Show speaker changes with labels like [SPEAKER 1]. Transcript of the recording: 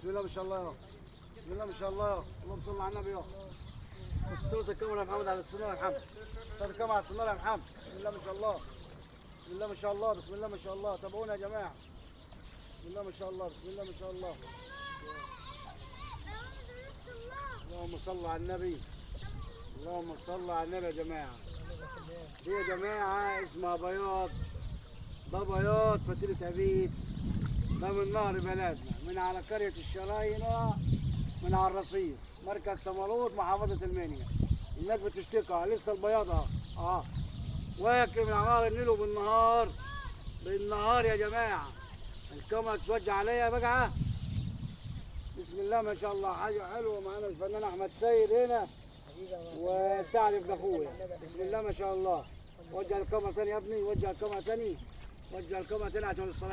[SPEAKER 1] بسم الله ما شاء الله يا بسم الله ما شاء الله يا اللهم صل على النبي يا بص صورة الكاميرا يا محمد على السنارة يا محمد. صورة الكاميرا على السنارة يا محمد. بسم الله ما شاء الله. بسم الله ما شاء الله. بسم الله ما شاء الله. تابعونا يا جماعة. بسم الله ما شاء الله. بسم الله ما شاء الله. اللهم صل على النبي. اللهم صل على النبي يا جماعة. دي يا جماعة اسمها بياض. ده بياض فتيلة عبيد. ده من نهر بلدنا من على قرية الشراينة من على الرصيف مركز سمالوط محافظة المنيا. الناس بتشتكى لسه البياض واكل من على نهر النيل وبالنهار بالنهار يا جماعة. الكاميرا تتوجه عليا بقى. بسم الله ما شاء الله حاجة حلوة. معانا الفنان أحمد سيد هنا وسعد ابن أخويا. بسم الله ما شاء الله. وجه الكاميرا تاني يا ابني. وجه الكاميرا تاني. وجه الكاميرا تاني عشان الصلاة.